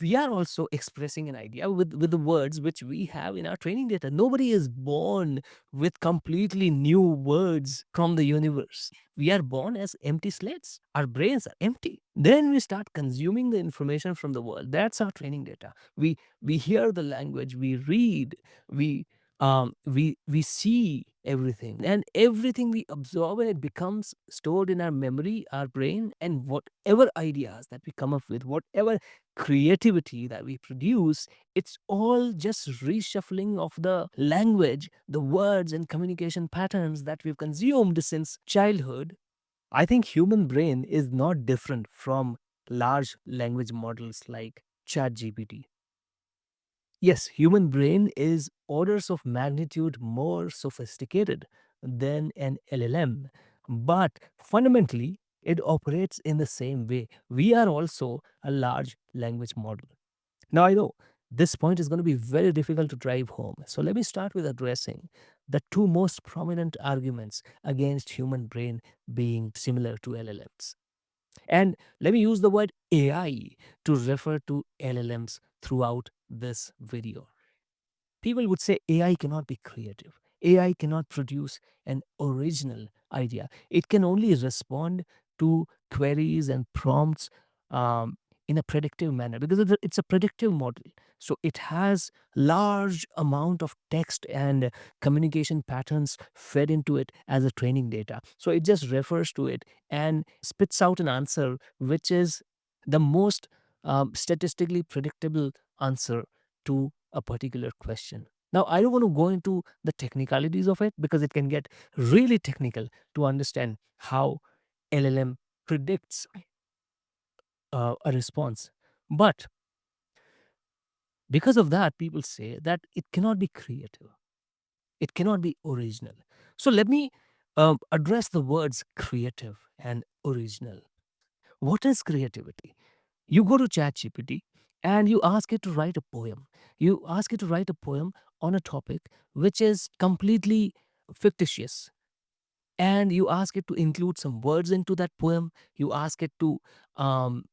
we are also expressing an idea with the words which we have in our training data. Nobody is born with completely new words from the universe. We are born as empty slates. Our brains are empty. Then we start consuming the information from the world. That's our training data. We hear the language, we read, we we see everything, and everything we absorb, and it becomes stored in our memory, our brain, and whatever ideas that we come up with, whatever creativity that we produce, it's all just reshuffling of the language, the words and communication patterns that we've consumed since childhood. I think human brain is not different from large language models like ChatGPT. Yes, human brain is orders of magnitude more sophisticated than an LLM, but fundamentally it operates in the same way. We are also a large language model. Now, I know this point is going to be very difficult to drive home. So, let me start with addressing the two most prominent arguments against human brain being similar to LLMs. And let me use the word AI to refer to LLMs throughout this video. People would say AI cannot be creative. AI cannot produce an original idea. It can only respond to queries and prompts um, in a predictive manner because it's a predictive model. So it has large amount of text and communication patterns fed into it as a training data. So it just refers to it and spits out an answer which is the most statistically predictable answer to a particular question. Now, I don't want to go into the technicalities of it because it can get really technical to understand how LLM predicts a response. But because of that, people say that it cannot be creative, it cannot be original. So, let me address the words creative and original. What is creativity? You go to ChatGPT and you ask it to write a poem. You ask it to write a poem on a topic which is completely fictitious. And you ask it to include some words into that poem. You ask it to um,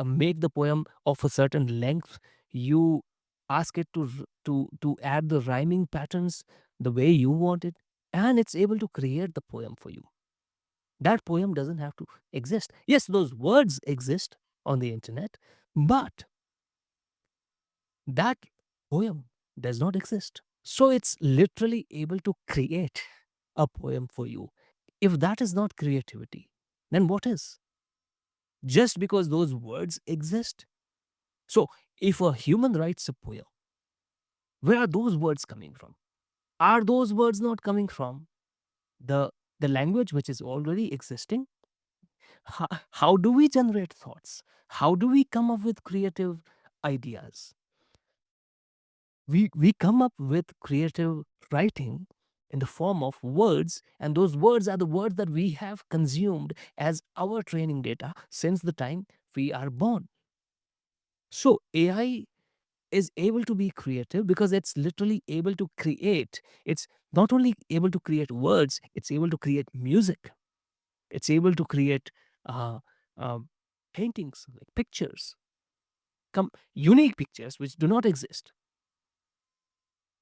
make the poem of a certain length. You ask it to add the rhyming patterns the way you want it, and it's able to create the poem for you. That poem doesn't have to exist. Yes, those words exist on the internet, but that poem does not exist. So it's literally able to create a poem for you. If that is not creativity, then what is? Just because those words exist. So if a human writes a poem, where are those words coming from? Are those words not coming from the the language which is already existing? How do we generate thoughts? How do we come up with creative ideas? We come up with creative writing in the form of words, and those words are the words that we have consumed as our training data since the time we are born. So AI is able to be creative because it's literally able to create. It's not only able to create words, it's able to create music, it's able to create uh, uh, paintings, like pictures, unique pictures which do not exist.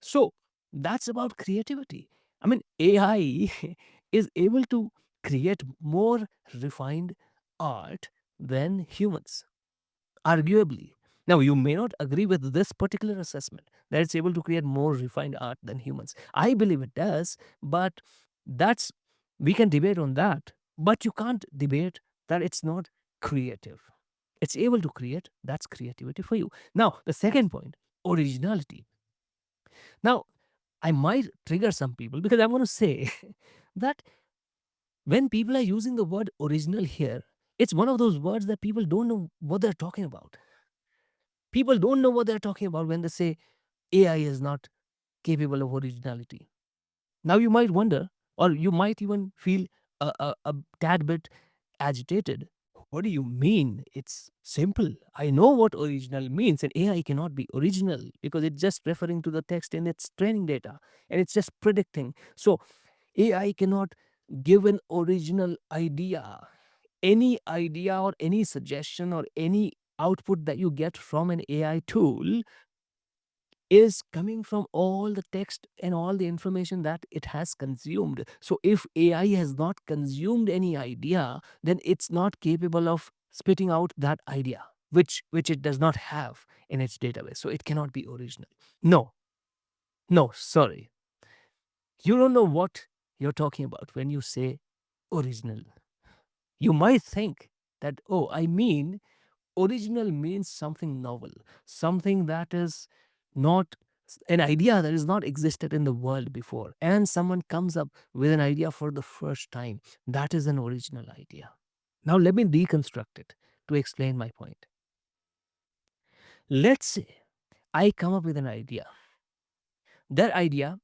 So that's about creativity. I mean, AI is able to create more refined art than humans, arguably. Now, you may not agree with this particular assessment that it's able to create more refined art than humans. I believe it does, but that's we can debate on that. But you can't debate that it's not creative. It's able to create, that's creativity for you. Now, the second point, originality. Now, I might trigger some people because I want to say that when people are using the word original here, it's one of those words that people don't know what they're talking about. People don't know what they're talking about when they say AI is not capable of originality. Now, you might wonder, or you might even feel a tad bit agitated. What do you mean? It's simple. I know what original means, and AI cannot be original because it's just referring to the text in its training data and it's just predicting. So, AI cannot give an original idea. Any idea or any suggestion or any output that you get from an AI tool is coming from all the text and all the information that it has consumed. So if AI has not consumed any idea, then it's not capable of spitting out that idea, which it does not have in its database. So it cannot be original. No, no, sorry. You don't know what you're talking about when you say original. You might think that, oh, I mean, original means something novel, something that is not an idea that is not existed in the world before. And someone comes up with an idea for the first time. That is an original idea. Now, let me deconstruct it to explain my point. Let's say I come up with an idea. That idea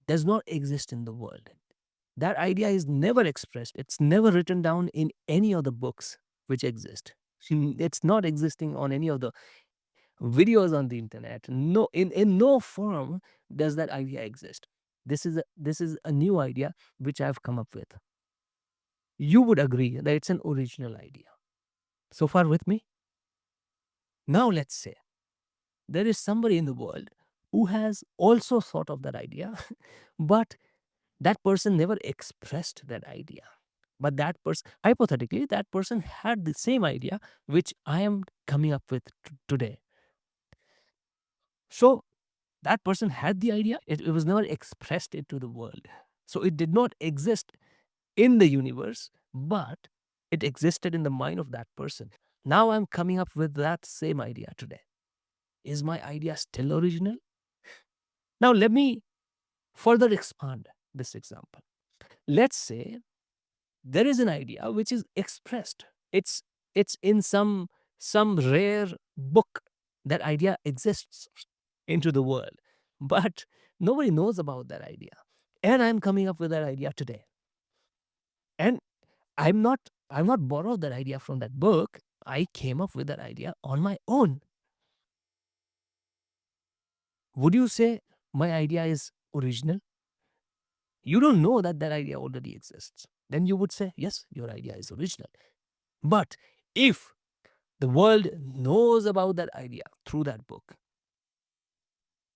does not exist in the world. That idea is never expressed. It's never written down in any of the books which exist. It's not existing on any of the videos on the internet. No, in no form does that idea exist. This is a new idea which I've come up with. You would agree that it's an original idea. So far with me? Now let's say there is somebody in the world who has also thought of that idea, but that person never expressed that idea. But that person, hypothetically, that person had the same idea which I am coming up with today. So that person had the idea, it was never expressed into the world. So it did not exist in the universe, but it existed in the mind of that person. Now I'm coming up with that same idea today. Is my idea still original? Now let me further expand this example. Let's say there is an idea which is expressed. It's in some rare book. That idea exists into the world, but nobody knows about that idea. And I'm coming up with that idea today. And I'm not borrowed that idea from that book. I came up with that idea on my own. Would you say my idea is original? You don't know that that idea already exists. Then you would say, yes, your idea is original. But if the world knows about that idea through that book,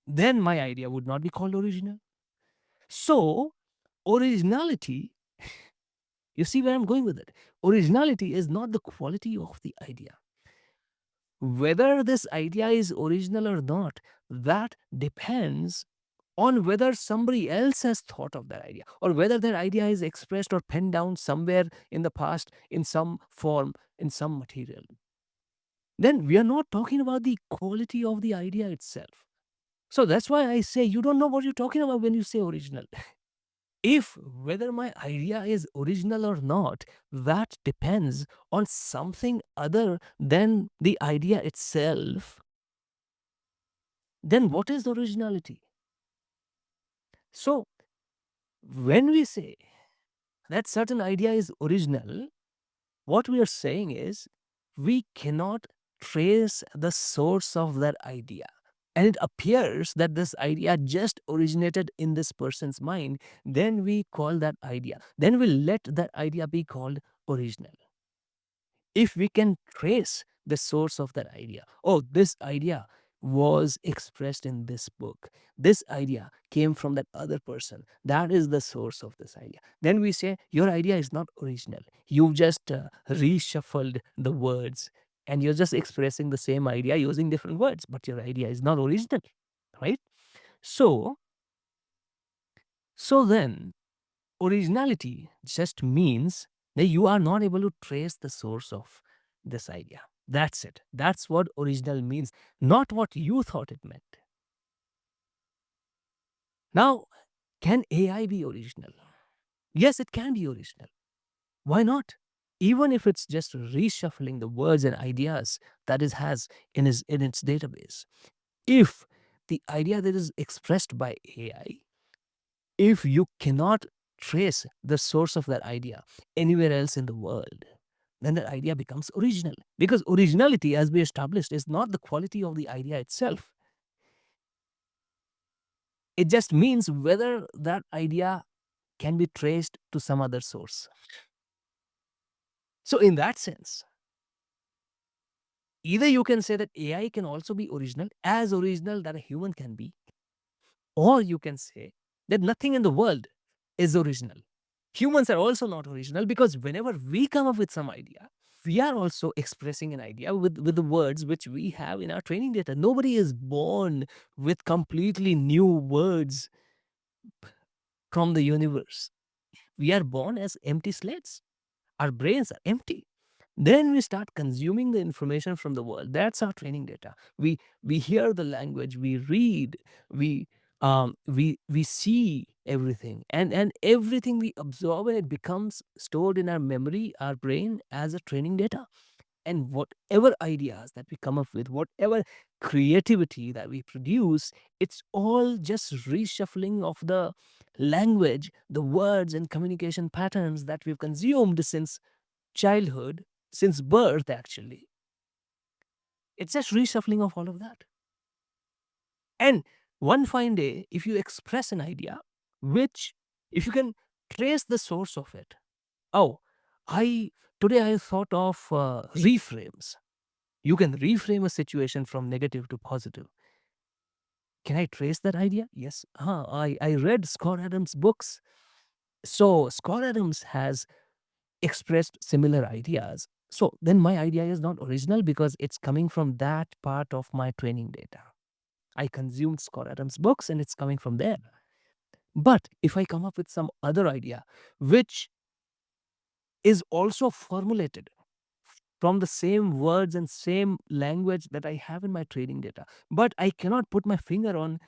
then my idea would not be called original. So, originality, you see where I'm going with it? Originality is not the quality of the idea. Whether this idea is original or not, that depends on whether somebody else has thought of that idea or whether that idea is expressed or penned down somewhere in the past in some form, in some material. Then we are not talking about the quality of the idea itself. So that's why I say you don't know what you're talking about when you say original. If whether my idea is original or not, that depends on something other than the idea itself, then what is originality? So when we say that certain idea is original, what we are saying is we cannot trace the source of that idea. And it appears that this idea just originated in this person's mind, then we call that idea. Then we let that idea be called original. If we can trace the source of that idea, oh, this idea was expressed in this book, this idea came from that other person, that is the source of this idea, then we say your idea is not original. You just reshuffled the words and you're just expressing the same idea using different words, but your idea is not original, right? So so then originality just means that you are not able to trace the source of this idea. That's it. That's what original means, not what you thought it meant. Now, can AI be original? Yes, it can be original. Why not? Even if it's just reshuffling the words and ideas that it has in its database. If the idea that is expressed by AI, if you cannot trace the source of that idea anywhere else in the world, then that idea becomes original. Because originality, as we established, is not the quality of the idea itself. It just means whether that idea can be traced to some other source. So, in that sense, Either you can say that AI can also be original that a human can be, or you can say that nothing in the world is original. Humans are also not original because whenever we come up with some idea, we are also expressing an idea with the words which we have in our training data. Nobody is born with completely new words from the universe. We are born as empty slates. Our brains are empty. Then we start consuming the information from the world. That's our training data. We hear the language, we read, we see everything, and everything we absorb, and it becomes stored in our memory, our brain, as a training data. And whatever ideas that we come up with, whatever creativity that we produce, it's all just reshuffling of the language, the words and communication patterns that we've consumed since childhood, since birth, actually. It's just reshuffling of all of that. And one fine day, if you express an idea, which, if you can trace the source of it, oh, I today I thought of reframes. You can reframe a situation from negative to positive. Can I trace that idea? Yes. I read Scott Adams' books. So Scott Adams has expressed similar ideas. So then my idea is not original because it's coming from that part of my training data. I consumed Scott Adams' books and it's coming from there. But if I come up with some other idea, which is also formulated from the same words and same language that I have in my training data, but I cannot put my finger on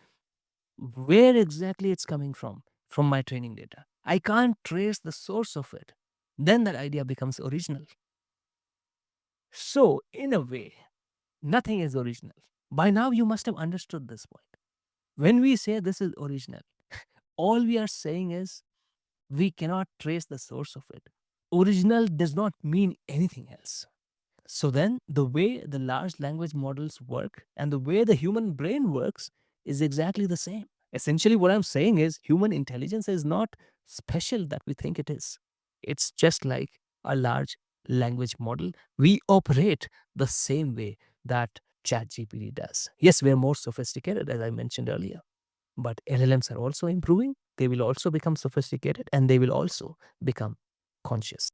where exactly it's coming from my training data. I can't trace the source of it. Then that idea becomes original. So, in a way, nothing is original. By now, you must have understood this point. When we say this is original, all we are saying is we cannot trace the source of it. Original does not mean anything else. So then, the way the large language models work and the way the human brain works is exactly the same. Essentially, what I'm saying is human intelligence is not special that we think it is. It's just like a large language model. We operate the same way that ChatGPT does. Yes, we're more sophisticated, as I mentioned earlier, but LLMs are also improving. They will also become sophisticated and they will also become conscious.